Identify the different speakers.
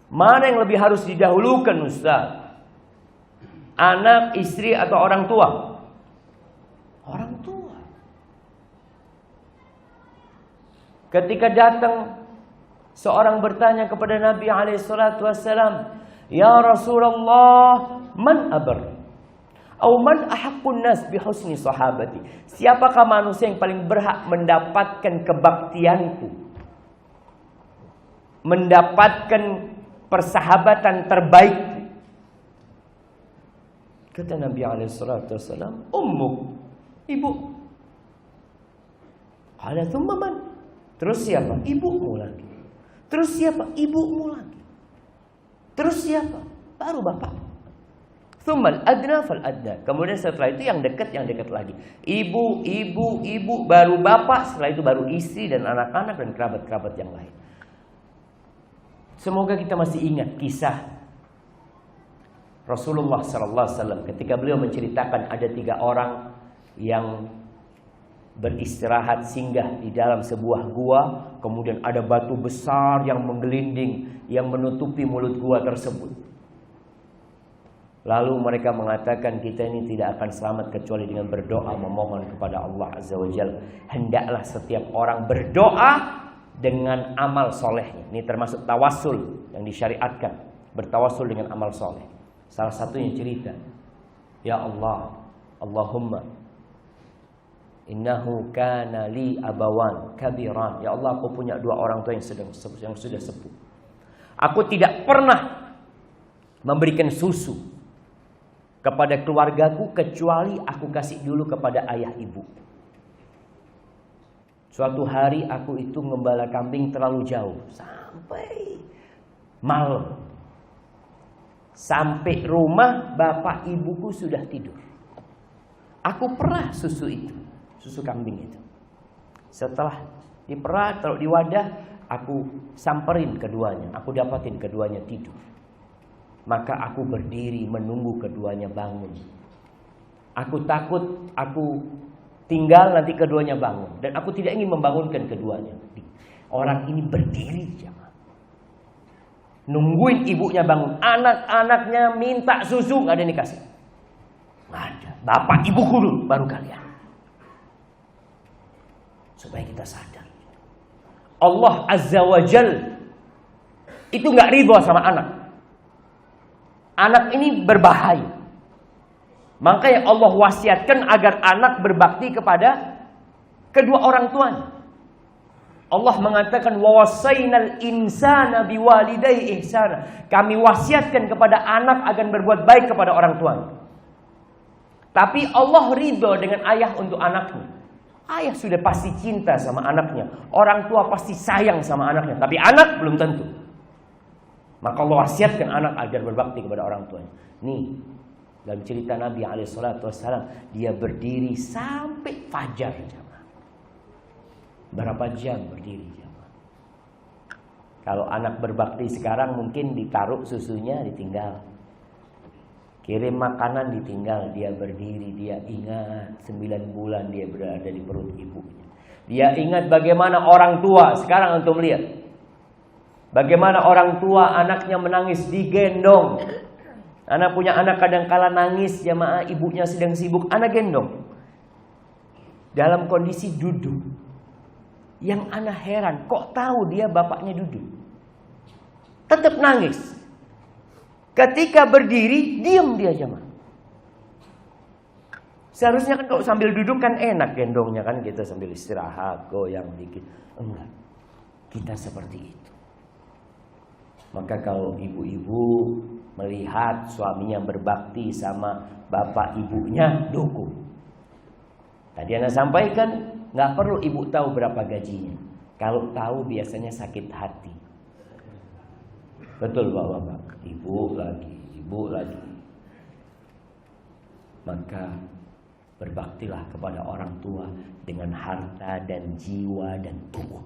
Speaker 1: Mana yang lebih harus didahulukan, Ustaz? Anak, istri, atau orang tua? Orang tua. Ketika datang seorang bertanya kepada Nabi SAW, "Ya Rasulullah, man abar? Atau man ahaqqun nas bi husni sahabati?" Siapakah manusia yang paling berhak mendapatkan kebaktianku, mendapatkan persahabatan terbaik? Kata Nabi SAW, ummuk, ibu. Qala thumma man? Terus siapa? Ibumu lagi. Terus siapa? Ibumu lagi. Terus siapa? Baru bapak. Thummal adna fal adna. Kemudian setelah itu yang dekat lagi. Ibu, baru bapak, setelah itu baru istri dan anak-anak dan kerabat-kerabat yang lain. Semoga kita masih ingat kisah Rasulullah SAW ketika beliau menceritakan ada 3 orang yang beristirahat singgah di dalam sebuah gua, kemudian ada batu besar yang menggelinding yang menutupi mulut gua tersebut. Lalu mereka mengatakan, kita ini tidak akan selamat kecuali dengan berdoa memohon kepada Allah Azza wa Jalla. Hendaklah setiap orang berdoa dengan amal solehnya. Ini termasuk tawasul yang disyariatkan, bertawasul dengan amal soleh. Salah satunya cerita, ya Allah, Allahumma innahu kana li abawan kabiran. Ya Allah, aku punya 2 orang tua yang sudah sepuh. Aku tidak pernah memberikan susu kepada keluargaku kecuali aku kasih dulu kepada ayah ibu. Suatu hari aku itu ngembala kambing terlalu jauh sampai malam. Sampai rumah bapak ibuku sudah tidur. Aku perah susu itu, susu kambing itu. Setelah diperah, taruh di wadah, aku samperin keduanya. Aku dapatin keduanya tidur. Maka aku berdiri menunggu keduanya bangun. Aku takut aku tinggal nanti keduanya bangun. Dan aku tidak ingin membangunkan keduanya. Orang ini berdiri, jamaah, nungguin ibunya bangun. Anak-anaknya minta susu, gak ada yang dikasih. Gak ada. Bapak ibu dulu baru kalian. Supaya kita sadar, Allah Azza wa Jal itu gak ridho sama anak. Anak ini berbahaya. Makanya Allah wasiatkan agar anak berbakti kepada kedua orang tuanya. Allah mengatakan, wa wasainal insana biwalidayhi ihsana. Kami wasiatkan kepada anak agar berbuat baik kepada orang tuanya. Tapi Allah ridho dengan ayah untuk anaknya. Ayah sudah pasti cinta sama anaknya. Orang tua pasti sayang sama anaknya. Tapi anak belum tentu. Maka Allah wasiatkan anak agar berbakti kepada orang tuanya. Nih, dalam cerita Nabi SAW, dia berdiri sampai fajar. Berapa jam berdiri? Kalau anak berbakti sekarang mungkin ditaruh susunya, ditinggal. Kirim makanan, ditinggal. Dia berdiri, dia ingat 9 bulan dia berada di perut ibunya. Dia ingat bagaimana orang tua. Sekarang antum lihat bagaimana orang tua anaknya menangis digendong. Anak punya anak kadang-kala nangis, jamaah, ibunya sedang sibuk, anak gendong. Dalam kondisi duduk. Yang anak heran, kok tahu dia bapaknya duduk? Tetap nangis. Ketika berdiri, diam dia, jamaah. Seharusnya kan kalau sambil duduk kan enak gendongnya kan, kita sambil istirahat, goyang dikit. Enggak. Kita seperti itu. Maka kalau ibu-ibu melihat suaminya berbakti sama bapak ibunya, dukung. Tadi Anda sampaikan, nggak perlu ibu tahu berapa gajinya. Kalau tahu biasanya sakit hati. Betul bapak-bapak. Ibu lagi. Maka berbaktilah kepada orang tua dengan harta dan jiwa dan tubuh.